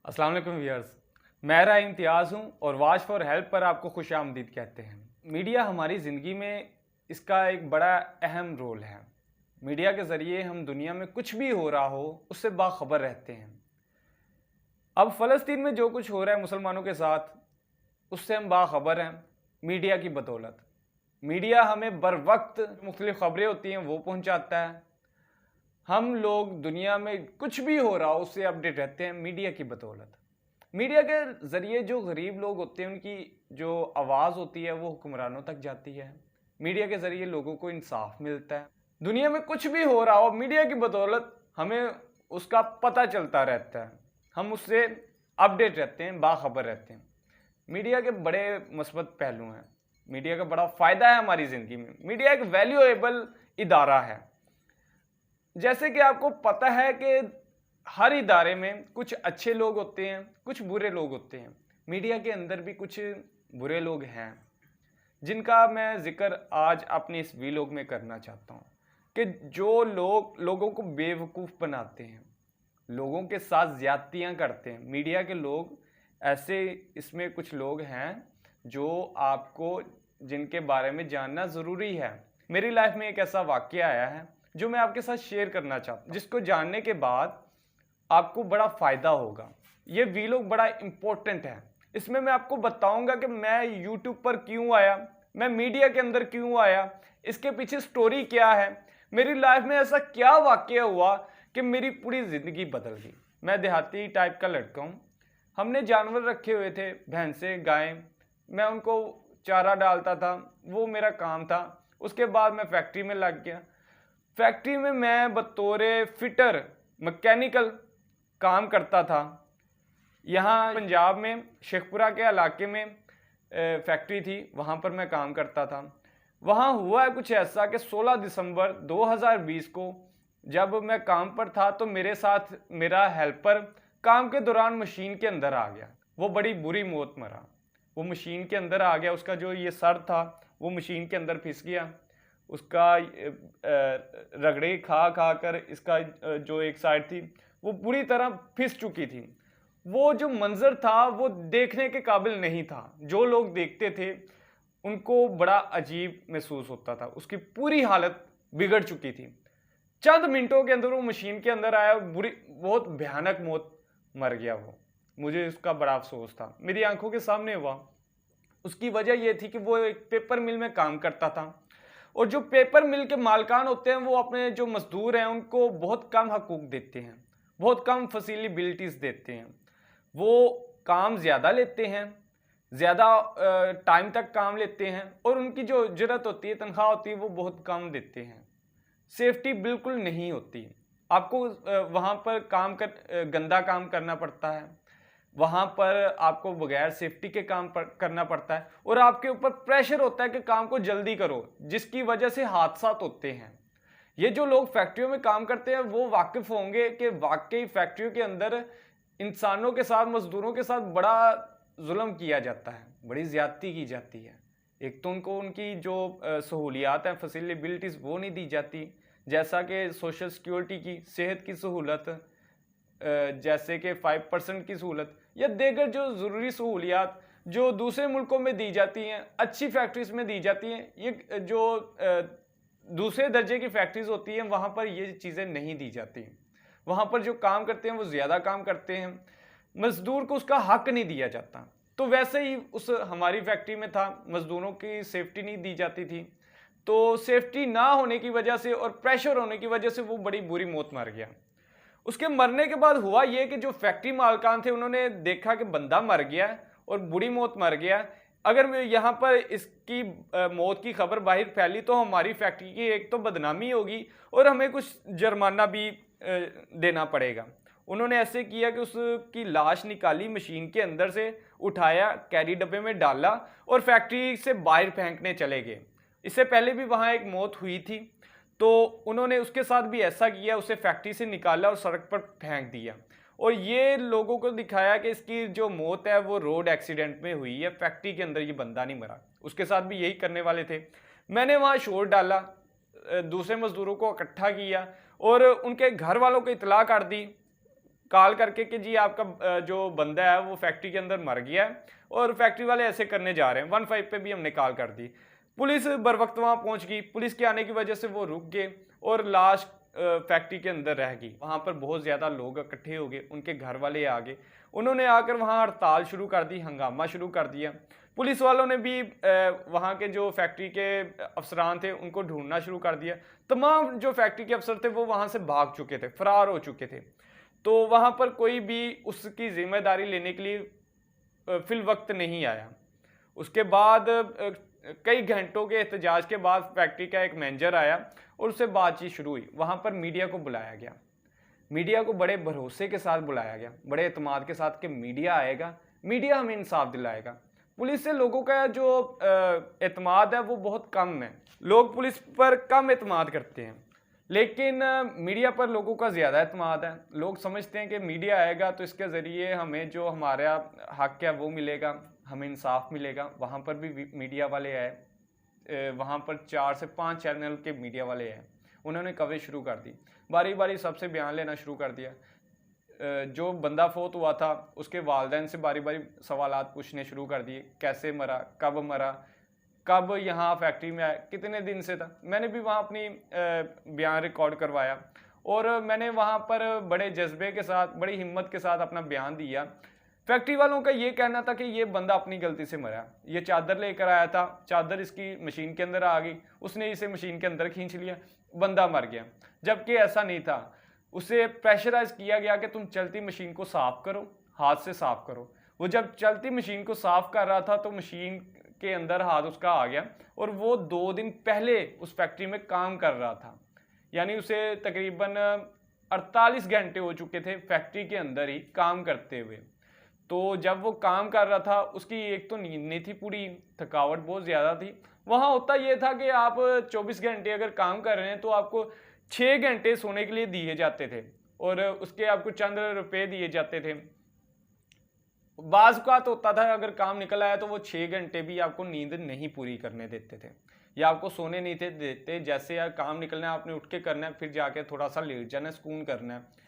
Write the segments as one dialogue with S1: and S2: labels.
S1: अस्सलाम वालेकुम व्यूअर्स, मैं राय इम्तियाज़ हूँ और वाच फॉर हेल्प पर आपको खुश आमदीद कहते हैं। मीडिया हमारी ज़िंदगी में इसका एक बड़ा अहम रोल है। मीडिया के ज़रिए हम दुनिया में कुछ भी हो रहा हो उससे बाखबर रहते हैं। अब फ़लस्तीन में जो कुछ हो रहा है मुसलमानों के साथ, उससे हम बाखबर हैं मीडिया की बदौलत। मीडिया हमें बर वक्त मुख्तलिफ़ ख़बरें होती हैं वो पहुँचाता है। हम लोग दुनिया में कुछ भी हो रहा हो उससे अपडेट रहते हैं मीडिया की बदौलत। मीडिया के ज़रिए जो गरीब लोग होते हैं उनकी जो आवाज़ होती है वो हुक्मरानों तक जाती है। मीडिया के ज़रिए लोगों को इंसाफ मिलता है। दुनिया में कुछ भी हो रहा हो मीडिया की बदौलत हमें उसका पता चलता रहता है। हम उससे अपडेट रहते हैं, बाखबर रहते हैं। मीडिया के बड़े मस्बत पहलू हैं। मीडिया का बड़ा फ़ायदा है हमारी ज़िंदगी में। मीडिया एक वैल्यूएबल इदारा है। जैसे कि आपको पता है कि हर इदारे में कुछ अच्छे लोग होते हैं, कुछ बुरे लोग होते हैं। मीडिया के अंदर भी कुछ बुरे लोग हैं जिनका मैं जिक्र आज अपने इस वीलॉग में करना चाहता हूँ कि जो लोग लोगों को बेवकूफ़ बनाते हैं, लोगों के साथ ज़्यादतियाँ करते हैं। मीडिया के लोग ऐसे, इसमें कुछ लोग हैं जो आपको जिनके बारे में जानना ज़रूरी है। मेरी लाइफ में एक ऐसा वाक़या आया है जो मैं आपके साथ शेयर करना चाहता हूँ, जिसको जानने के बाद आपको बड़ा फ़ायदा होगा। ये वीलॉग बड़ा इम्पोर्टेंट है। इसमें मैं आपको बताऊंगा कि मैं यूट्यूब पर क्यों आया, मैं मीडिया के अंदर क्यों आया, इसके पीछे स्टोरी क्या है, मेरी लाइफ में ऐसा क्या वाक़या हुआ कि मेरी पूरी ज़िंदगी बदल गई। मैं देहाती टाइप का लड़का हूँ। हमने जानवर रखे हुए थे, भैंसें, गायें। मैं उनको चारा डालता था, वो मेरा काम था। उसके बाद मैं फैक्ट्री में लग गया। फैक्ट्री में मैं बतौर फिटर मैकेनिकल काम करता था। यहाँ पंजाब में शेखपुरा के इलाके में फैक्ट्री थी, वहाँ पर मैं काम करता था। वहाँ हुआ कुछ ऐसा कि 16 दिसंबर 2020 को जब मैं काम पर था तो मेरे साथ मेरा हेल्पर काम के दौरान मशीन के अंदर आ गया। वो बड़ी बुरी मौत मरा। वो मशीन के अंदर आ गया, उसका जो ये सर था वो मशीन के अंदर फिस गया। उसका रगड़े खा खा कर इसका जो एक साइड थी वो पूरी तरह फिस चुकी थी। वो जो मंजर था वो देखने के काबिल नहीं था। जो लोग देखते थे उनको बड़ा अजीब महसूस होता था। उसकी पूरी हालत बिगड़ चुकी थी। चंद मिनटों के अंदर वो मशीन के अंदर आया, बुरी बहुत भयानक मौत मर गया वो। मुझे उसका बड़ा अफसोस था, मेरी आंखों के सामने हुआ। उसकी वजह यह थी कि वो एक पेपर मिल में काम करता था और जो पेपर मिल के मालकान होते हैं वो अपने जो मजदूर हैं उनको बहुत कम हकूक देते हैं, बहुत कम फैसिलिटीज़ देते हैं। वो काम ज़्यादा लेते हैं, ज़्यादा टाइम तक काम लेते हैं और उनकी जो उजरत होती है, तनख्वाह होती है, वो बहुत कम देते हैं। सेफ्टी बिल्कुल नहीं होती। आपको वहाँ पर गंदा काम करना पड़ता है। वहाँ पर आपको बगैर सेफ्टी के काम करना पड़ता है और आपके ऊपर प्रेशर होता है कि काम को जल्दी करो, जिसकी वजह से हादसात होते हैं। ये जो लोग फैक्ट्रियों में काम करते हैं वो वाकिफ़ होंगे कि वाकई फैक्ट्रियों के अंदर इंसानों के साथ, मजदूरों के साथ बड़ा जुल्म किया जाता है, बड़ी ज़्यादती की जाती है। एक तो उनको उनकी जो सहूलियात हैं, फैसिलिटीज़ वो नहीं दी जाती, जैसा कि सोशल सिक्योरिटी की, सेहत की सहूलत, जैसे कि 5% की सहूलत या दीगर जो ज़रूरी सहूलियात जो दूसरे मुल्कों में दी जाती हैं, अच्छी फैक्ट्रीज़ में दी जाती हैं। ये जो दूसरे दर्जे की फैक्ट्रीज़ होती हैं वहाँ पर ये चीज़ें नहीं दी जाती। वहाँ पर जो काम करते हैं वो ज़्यादा काम करते हैं, मज़दूर को उसका हक नहीं दिया जाता। तो वैसे ही उस हमारी फैक्ट्री में था, मज़दूरों की सेफ्टी नहीं दी जाती थी। तो सेफ्टी ना होने की वजह से और प्रेशर होने की वजह से वो बड़ी बुरी मौत मर गया। उसके मरने के बाद हुआ ये कि जो फैक्ट्री मालकान थे उन्होंने देखा कि बंदा मर गया और बुरी मौत मर गया। अगर यहाँ पर इसकी मौत की खबर बाहर फैली तो हमारी फैक्ट्री की एक तो बदनामी होगी और हमें कुछ जुर्माना भी देना पड़ेगा। उन्होंने ऐसे किया कि उसकी लाश निकाली, मशीन के अंदर से उठाया, कैरी डब्बे में डाला और फैक्ट्री से बाहर फेंकने चले गए। इससे पहले भी वहाँ एक मौत हुई थी तो उन्होंने उसके साथ भी ऐसा किया, उसे फैक्ट्री से निकाला और सड़क पर फेंक दिया और ये लोगों को दिखाया कि इसकी जो मौत है वो रोड एक्सीडेंट में हुई है, फैक्ट्री के अंदर ये बंदा नहीं मरा। उसके साथ भी यही करने वाले थे। मैंने वहाँ शोर डाला, दूसरे मजदूरों को इकट्ठा किया और उनके घर वालों को इतला कर दी। कॉल करके कि जी आपका जो बंदा है वो फैक्ट्री के अंदर मर गया है और फैक्ट्री वाले ऐसे करने जा रहे हैं। 15 पे भी हमने कॉल कर दी। पुलिस बर वक्त वहाँ पहुँच गई। पुलिस के आने की वजह से वो रुक गए और लाश फैक्ट्री के अंदर रह गई। वहाँ पर बहुत ज़्यादा लोग इकट्ठे हो गए, उनके घर वाले आ गए। उन्होंने आकर वहाँ हड़ताल शुरू कर दी, हंगामा शुरू कर दिया। पुलिस वालों ने भी वहाँ के जो फैक्ट्री के अफसरान थे उनको ढूंढना शुरू कर दिया। तमाम जो फैक्ट्री के अफसर थे वो वहाँ से भाग चुके थे, फरार हो चुके थे। तो वहाँ पर कोई भी उसकी जिम्मेदारी लेने के लिए फिल वक्त नहीं आया। उसके बाद कई घंटों के एहतजाज के बाद फैक्ट्री का एक मैनेजर आया और उससे बातचीत शुरू हुई। वहाँ पर मीडिया को बुलाया गया। मीडिया को बड़े भरोसे के साथ बुलाया गया, बड़े एतमाद के साथ कि मीडिया आएगा, मीडिया हमें इंसाफ दिलाएगा। पुलिस से लोगों का जो एतमाद है वो बहुत कम है। लोग पुलिस पर कम एतमाद करते हैं, लेकिन मीडिया पर लोगों का ज़्यादा एतमाद है। लोग समझते हैं कि मीडिया आएगा तो इसके ज़रिए हमें जो हमारा हक है वो मिलेगा, हमें इंसाफ मिलेगा। वहाँ पर भी मीडिया वाले आए, वहाँ पर 4 से 5 चैनल के मीडिया वाले आए। उन्होंने कवरेज शुरू कर दी, बारी बारी सबसे बयान लेना शुरू कर दिया। जो बंदा फोत हुआ था उसके वालिदैन से बारी बारी सवालात पूछने शुरू कर दिए, कैसे मरा, कब यहाँ फैक्ट्री में आया, कितने दिन से था। मैंने भी वहाँ अपनी बयान रिकॉर्ड करवाया और मैंने वहाँ पर बड़े जज्बे के साथ, बड़ी हिम्मत के साथ अपना बयान दिया। फैक्ट्री वालों का ये कहना था कि ये बंदा अपनी गलती से मरा, ये चादर लेकर आया था, चादर इसकी मशीन के अंदर आ गई, उसने इसे मशीन के अंदर खींच लिया, बंदा मर गया। जबकि ऐसा नहीं था। उसे प्रेशराइज किया गया कि तुम चलती मशीन को साफ करो, हाथ से साफ करो। वो जब चलती मशीन को साफ कर रहा था तो मशीन के अंदर हाथ उसका आ गया और वो 2 दिन पहले उस फैक्ट्री में काम कर रहा था। यानी उसे तकरीबन 48 घंटे हो चुके थे फैक्ट्री के अंदर ही काम करते हुए। तो जब वो काम कर रहा था उसकी एक तो नींद नहीं थी पूरी, थकावट बहुत ज़्यादा थी। वहाँ होता ये था कि आप 24 घंटे अगर काम कर रहे हैं तो आपको 6 घंटे सोने के लिए दिए जाते थे और उसके आपको चंद रुपए दिए जाते थे। बाज़ औक़ात होता था अगर काम निकल आया तो वो 6 घंटे भी आपको नींद नहीं पूरी करने देते थे या आपको सोने नहीं थे देते। जैसे यार काम निकलना है आपने उठ के करना है, फिर जाके थोड़ा सा लेट जाना है, सुकून करना है।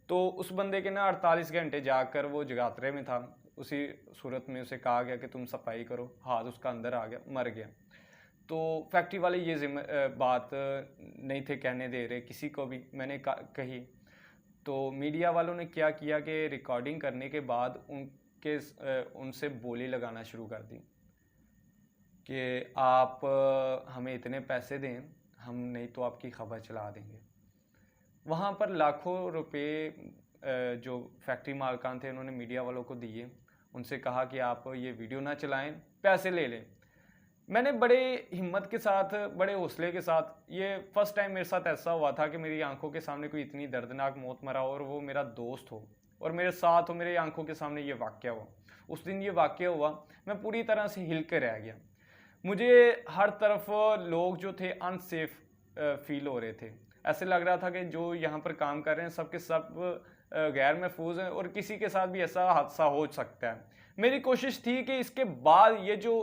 S1: तो उस बंदे के ना 48 घंटे जाकर वो जगातरे में था। उसी सूरत में उसे कहा गया कि तुम सफाई करो, हाथ उसका अंदर आ गया, मर गया। तो फैक्ट्री वाले ये बात नहीं थे कहने दे रहे किसी को भी, मैंने कही। तो मीडिया वालों ने क्या किया कि रिकॉर्डिंग करने के बाद उनसे बोली लगाना शुरू कर दी कि आप हमें इतने पैसे दें, हम नहीं तो आपकी खबर चला देंगे। वहाँ पर लाखों रुपए जो फैक्ट्री मालकान थे उन्होंने मीडिया वालों को दिए। उनसे कहा कि आप ये वीडियो ना चलाएं, पैसे ले लें। मैंने बड़े हिम्मत के साथ, बड़े हौसले के साथ, ये फर्स्ट टाइम मेरे साथ ऐसा हुआ था कि मेरी आंखों के सामने कोई इतनी दर्दनाक मौत मरा और वो मेरा दोस्त हो और मेरे साथ हो, मेरे आंखों के सामने ये वाक़या हुआ। उस दिन ये वाक़या हुआ, मैं पूरी तरह से हिल कर रह गया। मुझे हर तरफ लोग जो थे अनसेफ फील हो रहे थे। ऐसे लग रहा था कि जो यहाँ पर काम कर रहे हैं सब के सब गैर महफूज हैं और किसी के साथ भी ऐसा हादसा हो सकता है। मेरी कोशिश थी कि इसके बाद ये जो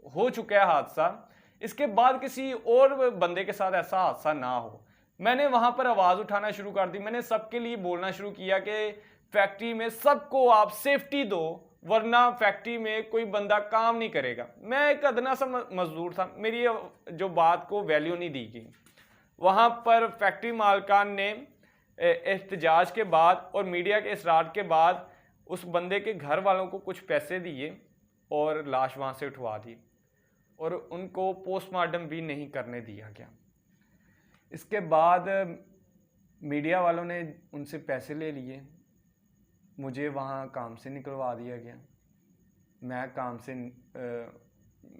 S1: हो चुका है हादसा, इसके बाद किसी और बंदे के साथ ऐसा हादसा ना हो। मैंने वहाँ पर आवाज़ उठाना शुरू कर दी। मैंने सबके लिए बोलना शुरू किया कि फैक्ट्री में सबको आप सेफ्टी दो, वरना फैक्ट्री में कोई बंदा काम नहीं करेगा। मैं एक अदना सा मजदूर था, मेरी जो बात को वैल्यू नहीं दी गई। वहाँ पर फैक्ट्री मालकान ने एहतजाज के बाद और मीडिया के इसरार के बाद उस बंदे के घर वालों को कुछ पैसे दिए और लाश वहाँ से उठवा दी और उनको पोस्टमार्टम भी नहीं करने दिया गया। इसके बाद मीडिया वालों ने उनसे पैसे ले लिए, मुझे वहाँ काम से निकलवा दिया गया। मैं काम से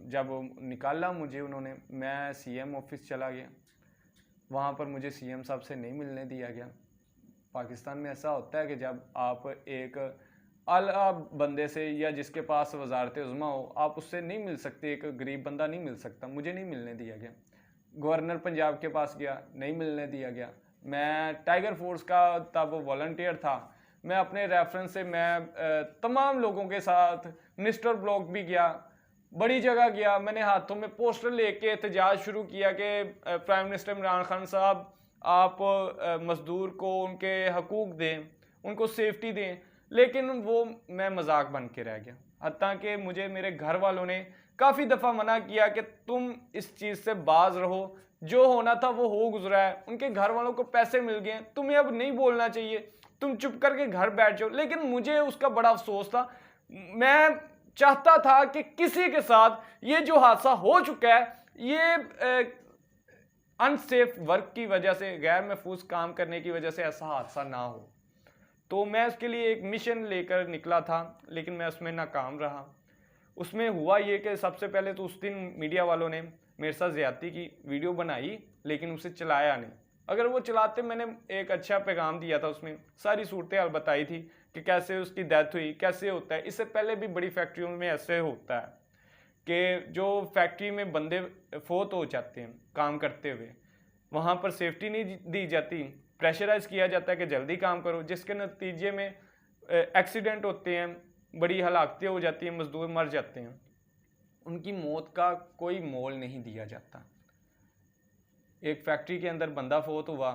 S1: जब निकाला मुझे उन्होंने, मैं सीएम ऑफिस चला गया। वहाँ पर मुझे सीएम साहब से नहीं मिलने दिया गया। पाकिस्तान में ऐसा होता है कि जब आप एक आला बंदे से या जिसके पास वजारत उज़्मा हो, आप उससे नहीं मिल सकते, एक गरीब बंदा नहीं मिल सकता। मुझे नहीं मिलने दिया गया। गवर्नर पंजाब के पास गया, नहीं मिलने दिया गया। मैं टाइगर फोर्स का तब वॉलंटियर था। मैं अपने रेफरेंस से मैं तमाम लोगों के साथ मिनिस्टर ब्लॉक भी गया, बड़ी जगह गया। मैंने हाथों में पोस्टर लेके एहतजाज शुरू किया कि प्राइम मिनिस्टर इमरान खान साहब आप मज़दूर को उनके हकूक़ दें, उनको सेफ्टी दें, लेकिन वो मैं मजाक बन के रह गया। हत्ता कि मुझे मेरे घर वालों ने काफ़ी दफ़ा मना किया कि तुम इस चीज़ से बाज रहो, जो होना था वो हो गुजरा है, उनके घर वालों को पैसे मिल गए, तुम्हें अब नहीं बोलना चाहिए, तुम चुप करके घर बैठ जाओ। लेकिन मुझे उसका बड़ा अफसोस था। मैं चाहता था कि किसी के साथ ये जो हादसा हो चुका है, ये अनसेफ वर्क की वजह से, गैर महफूज काम करने की वजह से ऐसा हादसा ना हो। तो मैं उसके लिए एक मिशन लेकर निकला था, लेकिन मैं उसमें नाकाम रहा। उसमें हुआ ये कि सबसे पहले तो उस दिन मीडिया वालों ने मेरे साथ ज़्यादती की वीडियो बनाई, लेकिन उसे चलाया नहीं। अगर वो चलाते, मैंने एक अच्छा पैगाम दिया था, उसमें सारी सूरत हाल बताई थी कि कैसे उसकी डेथ हुई, कैसे होता है। इससे पहले भी बड़ी फैक्ट्रियों में ऐसे होता है कि जो फैक्ट्री में बंदे फोत हो जाते हैं काम करते हुए, वहाँ पर सेफ्टी नहीं दी जाती, प्रेशराइज किया जाता है कि जल्दी काम करो, जिसके नतीजे में एक्सीडेंट होते हैं, बड़ी हलाकतें हो जाती हैं, मजदूर मर जाते हैं। उनकी मौत का कोई मोल नहीं दिया जाता। एक फैक्ट्री के अंदर बंदा फोत हुआ,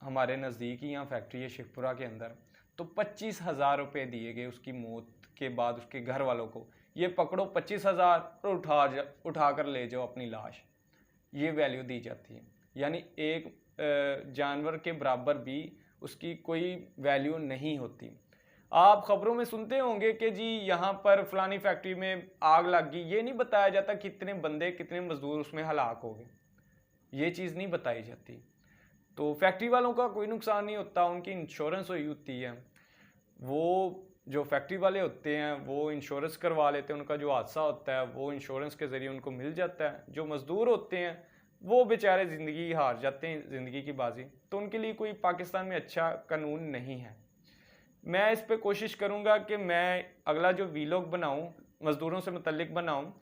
S1: हमारे नज़दीक ही यहाँ फैक्ट्री है शेखपुरा के अंदर, तो 25,000 रुपये दिए गए उसकी मौत के बाद उसके घर वालों को। ये पकड़ो 25,000 और उठा कर ले जाओ अपनी लाश, ये वैल्यू दी जाती है। यानी एक जानवर के बराबर भी उसकी कोई वैल्यू नहीं होती। आप खबरों में सुनते होंगे कि जी यहाँ पर फलानी फैक्ट्री में आग लग गई, ये नहीं बताया जाता कितने बंदे, कितने मजदूर उसमें हलाक हो गए, ये चीज़ नहीं बताई जाती। तो फैक्ट्री वालों का कोई नुकसान नहीं होता, उनकी इंश्योरेंस हुई होती है। वो जो फैक्ट्री वाले होते हैं वो इंश्योरेंस करवा लेते हैं, उनका जो हादसा होता है वो इंश्योरेंस के ज़रिए उनको मिल जाता है। जो मज़दूर होते हैं वो बेचारे ज़िंदगी हार जाते हैं, ज़िंदगी की बाजी, तो उनके लिए कोई पाकिस्तान में अच्छा कानून नहीं है। मैं इस पे कोशिश करूँगा कि मैं अगला जो वीलॉग बनाऊँ मज़दूरों से मुतल्लिक बनाऊँ,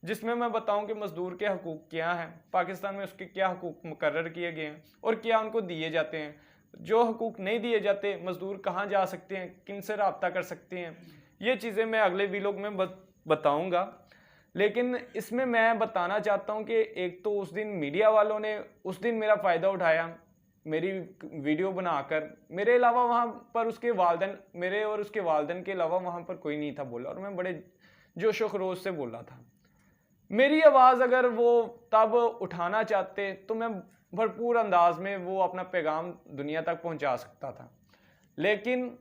S1: जिसमें मैं बताऊं कि मज़दूर के हकूक़ क्या हैं, पाकिस्तान में उसके क्या हकूक़ मुकर्रर किए गए हैं और क्या उनको दिए जाते हैं। जो हकूक़ नहीं दिए जाते, मज़दूर कहाँ जा सकते हैं, किन से रब्ता कर सकते हैं, ये चीज़ें मैं अगले वीलॉग में बताऊंगा। लेकिन इसमें मैं बताना चाहता हूं कि एक तो उस दिन मीडिया वालों ने उस दिन मेरा फ़ायदा उठाया, मेरी वीडियो बनाकर, मेरे अलावा वहाँ पर उसके वालिदैन, मेरे और उसके वालिदैन के अलावा वहाँ पर कोई नहीं था बोला, और मैं बड़े जोश व खरोश से बोला था। मेरी आवाज़ अगर वो तब उठाना चाहते तो मैं भरपूर अंदाज में वो अपना पैगाम दुनिया तक पहुंचा सकता था, लेकिन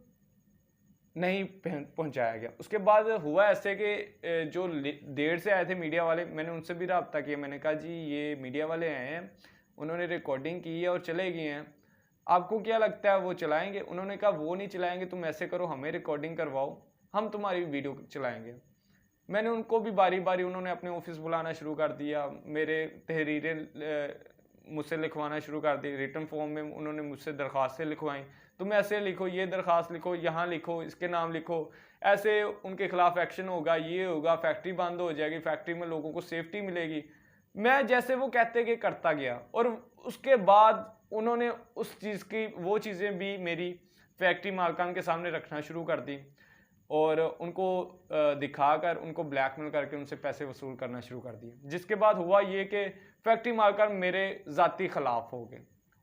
S1: नहीं पहुंचाया गया। उसके बाद हुआ ऐसे कि जो देर से आए थे मीडिया वाले, मैंने उनसे भी रब्ता किया। मैंने कहा जी ये मीडिया वाले आए हैं, उन्होंने रिकॉर्डिंग की है और चले गए हैं, आपको क्या लगता है वो चलाएंगे? उन्होंने कहा वो नहीं चलाएंगे, तुम ऐसे करो हमें रिकॉर्डिंग करवाओ, हम तुम्हारी वीडियो चलाएंगे। मैंने उनको भी बारी बारी, उन्होंने अपने ऑफिस बुलाना शुरू कर दिया, मेरे तहरीरें मुझसे लिखवाना शुरू कर दी, रिटन फॉर्म में उन्होंने मुझसे दरख्वास्तें लिखवाई, तुम ऐसे लिखो, ये दरख्वास्त लिखो, यहाँ लिखो, इसके नाम लिखो, ऐसे उनके खिलाफ एक्शन होगा, ये होगा, फैक्ट्री बंद हो जाएगी, फैक्ट्री में लोगों को सेफ्टी मिलेगी। मैं जैसे वो कहते कि करता गया, और उसके बाद उन्होंने उस चीज़ की, वो चीज़ें भी मेरी फैक्ट्री मालकान के सामने रखना शुरू कर दी और उनको दिखाकर, उनको ब्लैकमेल करके उनसे पैसे वसूल करना शुरू कर दिए। जिसके बाद हुआ ये कि फैक्ट्री मालकान मेरे ज़ाती ख़िलाफ़ हो गए,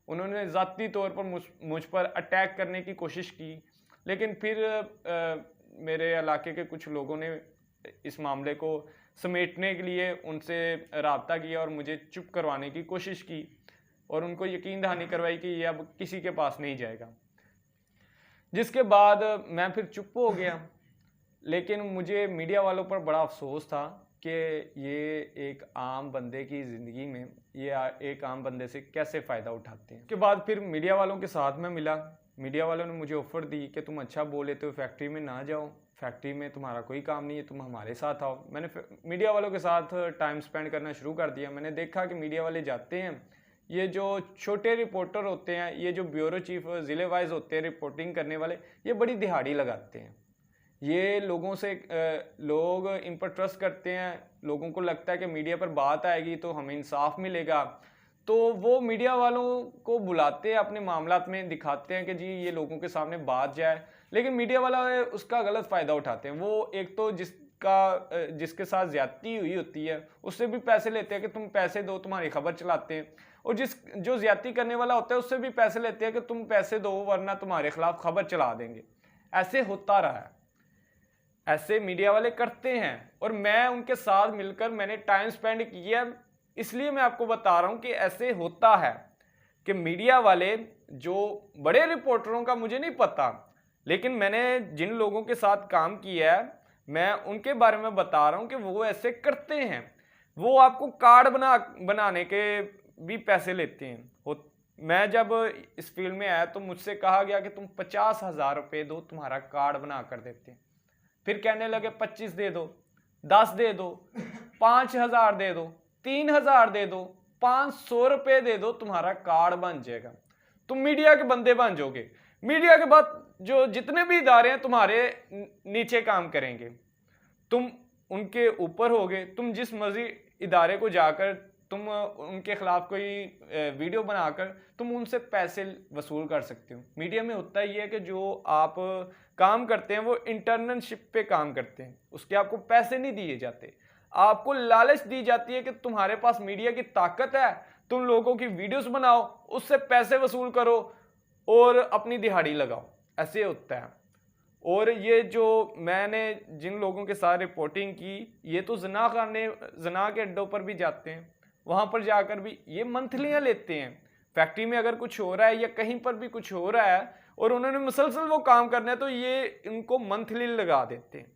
S1: उन्होंने ज़ाती तौर पर मुझ पर अटैक करने की कोशिश की, लेकिन फिर मेरे इलाके के कुछ लोगों ने इस मामले को समेटने के लिए उनसे रब्ता किया और मुझे चुप करवाने की कोशिश की, और उनको यकीन दहानी करवाई कि ये अब किसी के पास नहीं जाएगा। जिसके बाद मैं फिर चुप हो गया, लेकिन मुझे मीडिया वालों पर बड़ा अफसोस था कि ये एक आम बंदे की ज़िंदगी में ये एक आम बंदे से कैसे फ़ायदा उठाते हैं। उसके बाद फिर मीडिया वालों के साथ में मिला, मीडिया वालों ने मुझे ऑफ़र दी कि तुम अच्छा बोले तो फैक्ट्री में ना जाओ, फैक्ट्री में तुम्हारा कोई काम नहीं है, तुम हमारे साथ आओ। मैंने मीडिया वालों के साथ टाइम स्पेंड करना शुरू कर दिया। मैंने देखा कि मीडिया वाले जाते हैं, ये जो छोटे रिपोर्टर होते हैं, ये जो ब्यूरो चीफ ज़िले वाइज होते हैं रिपोर्टिंग करने वाले, ये बड़ी दिहाड़ी लगाते हैं। ये लोगों से लोग इन पर ट्रस्ट करते हैं, लोगों को लगता है कि मीडिया पर बात आएगी तो हमें इंसाफ मिलेगा, तो वो मीडिया वालों को बुलाते हैं, अपने मामलात में दिखाते हैं कि जी ये लोगों के सामने बात जाए, लेकिन मीडिया वाला उसका गलत फ़ायदा उठाते हैं। वो एक तो जिसके साथ ज़्यादती हुई होती है उससे भी पैसे लेते हैं कि तुम पैसे दो, तुम्हारी खबर चलाते हैं। और जो ज्यादती करने वाला होता है उससे भी पैसे लेते हैं कि तुम पैसे दो वरना तुम्हारे खिलाफ खबर चला देंगे। ऐसे होता रहा है, ऐसे मीडिया वाले करते हैं और मैं उनके साथ मिलकर मैंने टाइम स्पेंड किया, इसलिए मैं आपको बता रहा हूं कि ऐसे होता है कि मीडिया वाले, जो बड़े रिपोर्टरों का मुझे नहीं पता, लेकिन मैंने जिन लोगों के साथ काम किया है मैं उनके बारे में बता रहा हूं कि वो ऐसे करते हैं। वो आपको कार्ड बनाने के भी पैसे लेते हैं। मैं जब इस फील्ड में आया तो मुझसे कहा गया कि तुम 50,000 रुपये दो, तुम्हारा कार्ड बना कर देते हैं। फिर कहने लगे 25 दे दो, 10 दे दो, 5,000 दे दो, 3,000 दे दो, 500 रुपये दे दो, तुम्हारा कार्ड बन जाएगा, तुम मीडिया के बंदे बन जाओगे। मीडिया के बाद जो जितने भी इदारे हैं तुम्हारे नीचे काम करेंगे, तुम उनके ऊपर होगे। तुम जिस मर्जी इदारे को जाकर तुम उनके खिलाफ कोई वीडियो बनाकर तुम उनसे पैसे वसूल कर सकते हो। मीडिया में होता ही है कि जो आप काम करते हैं वो इंटर्नशिप पे काम करते हैं, उसके आपको पैसे नहीं दिए जाते। आपको लालच दी जाती है कि तुम्हारे पास मीडिया की ताकत है, तुम लोगों की वीडियोस बनाओ, उससे पैसे वसूल करो और अपनी दिहाड़ी लगाओ। ऐसे होता है। और ये जो मैंने जिन लोगों के साथ रिपोर्टिंग की, ये तो जना के अड्डों पर भी जाते हैं, वहाँ पर जाकर भी ये मंथलियाँ लेते हैं। फैक्ट्री में अगर कुछ हो रहा है या कहीं पर भी कुछ हो रहा है और उन्होंने मुसलसल वो काम करना है तो ये इनको मंथली लगा देते हैं।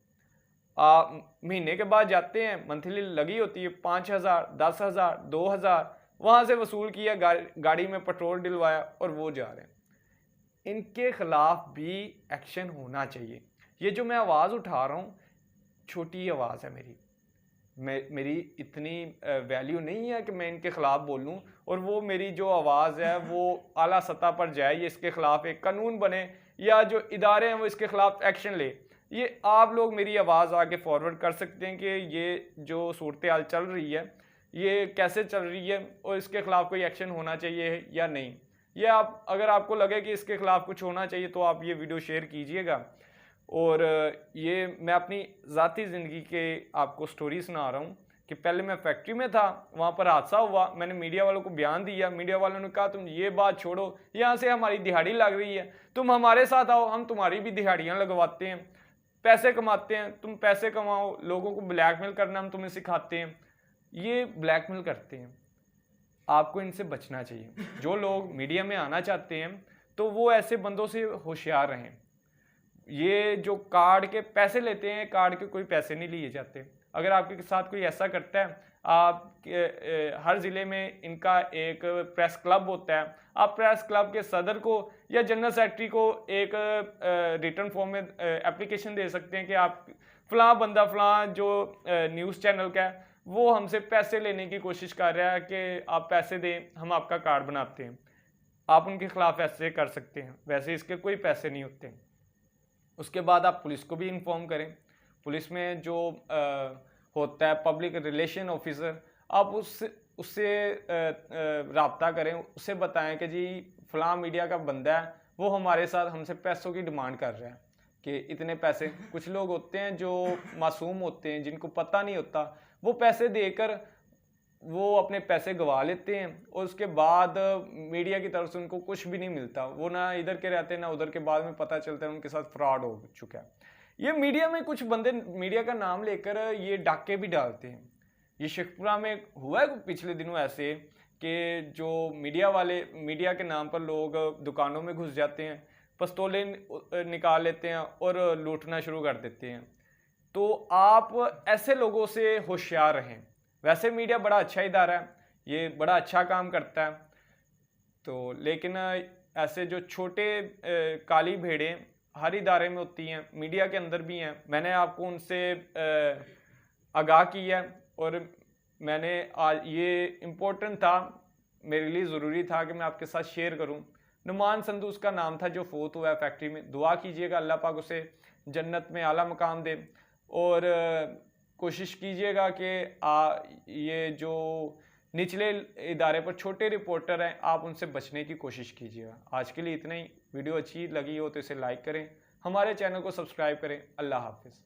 S1: महीने के बाद जाते हैं, मंथली लगी होती है 5,000, 10,000, 2,000, वहाँ से वसूल किया, गाड़ी में पेट्रोल डलवाया और वो जा रहे हैं। इनके खिलाफ भी एक्शन होना चाहिए। ये जो मैं आवाज़ उठा रहा हूँ, छोटी आवाज़ है मेरी इतनी वैल्यू नहीं है कि मैं इनके ख़िलाफ़ बोलूं और वो मेरी जो आवाज़ है वो आला सतह पर जाए, ये इसके ख़िलाफ़ एक कानून बने या जो इदारे हैं वो इसके ख़िलाफ़ एक्शन ले। ये आप लोग मेरी आवाज़ आगे फॉरवर्ड कर सकते हैं कि ये जो सूरत हाल चल रही है ये कैसे चल रही है और इसके ख़िलाफ़ कोई एक्शन होना चाहिए या नहीं। ये आप, अगर आपको लगे कि इसके ख़िलाफ़ कुछ होना चाहिए तो आप ये वीडियो शेयर कीजिएगा। और ये मैं अपनी ज़ाती ज़िंदगी के आपको स्टोरी सुना रहा हूँ कि पहले मैं फैक्ट्री में था, वहाँ पर हादसा हुआ, मैंने मीडिया वालों को बयान दिया। मीडिया वालों ने कहा तुम ये बात छोड़ो, यहाँ से हमारी दिहाड़ी लग रही है, तुम हमारे साथ आओ, हम तुम्हारी भी दिहाड़ियाँ लगवाते हैं, पैसे कमाते हैं, तुम पैसे कमाओ, लोगों को ब्लैकमेल करना हम तुम्हें सिखाते हैं। ये ब्लैकमेल करते हैं, आपको इनसे बचना चाहिए। जो लोग मीडिया में आना चाहते हैं तो वो ऐसे बंदों से होशियार रहें। ये जो कार्ड के पैसे लेते हैं, कार्ड के कोई पैसे नहीं लिए जाते। अगर आपके साथ कोई ऐसा करता है, आप हर ज़िले में इनका एक प्रेस क्लब होता है, आप प्रेस क्लब के सदर को या जनरल सेक्रेटरी को एक रिटर्न फॉर्म में एप्लीकेशन दे सकते हैं कि आप फ़लाँ बंदा फ़लाँ जो न्यूज़ चैनल का है वो हमसे पैसे लेने की कोशिश कर रहा है कि आप पैसे दें, हम आपका कार्ड बनाते हैं। आप उनके खिलाफ ऐसे कर सकते हैं, वैसे इसके कोई पैसे नहीं होते। उसके बाद आप पुलिस को भी इन्फॉर्म करें। पुलिस में जो होता है पब्लिक रिलेशन ऑफिसर, आप उससे रब्ता करें, उससे बताएं कि जी फ़लाँ मीडिया का बंदा है, वो हमारे साथ हमसे पैसों की डिमांड कर रहा है कि इतने पैसे। कुछ लोग होते हैं जो मासूम होते हैं, जिनको पता नहीं होता, वो पैसे देकर वो अपने पैसे गंवा लेते हैं और उसके बाद मीडिया की तरफ से उनको कुछ भी नहीं मिलता। वो ना इधर के रहते ना उधर के, बाद में पता चलता है उनके साथ फ्रॉड हो चुका है। ये मीडिया में कुछ बंदे मीडिया का नाम लेकर ये डाके भी डालते हैं। ये शेखपुरा में हुआ है पिछले दिनों ऐसे कि जो मीडिया वाले, मीडिया के नाम पर लोग दुकानों में घुस जाते हैं, पिस्तौलें निकाल लेते हैं और लूटना शुरू कर देते हैं। तो आप ऐसे लोगों से होशियार रहें। वैसे मीडिया बड़ा अच्छा इदारा है, ये बड़ा अच्छा काम करता है, तो लेकिन ऐसे जो छोटे काली भेड़ें हर इदारे में होती हैं, मीडिया के अंदर भी हैं। मैंने आपको उनसे आगाह किया और मैंने आज ये इम्पोर्टेंट था, मेरे लिए ज़रूरी था कि मैं आपके साथ शेयर करूं। नुमान संधू उसका नाम था जो फोत हुआ है फैक्ट्री में। दुआ कीजिएगा अल्लाह पाक उसे जन्नत में आला मकाम दे और कोशिश कीजिएगा कि ये जो निचले इदारे पर छोटे रिपोर्टर हैं, आप उनसे बचने की कोशिश कीजिएगा। आज के लिए इतना ही। वीडियो अच्छी लगी हो तो इसे लाइक करें, हमारे चैनल को सब्सक्राइब करें। अल्लाह हाफिज़।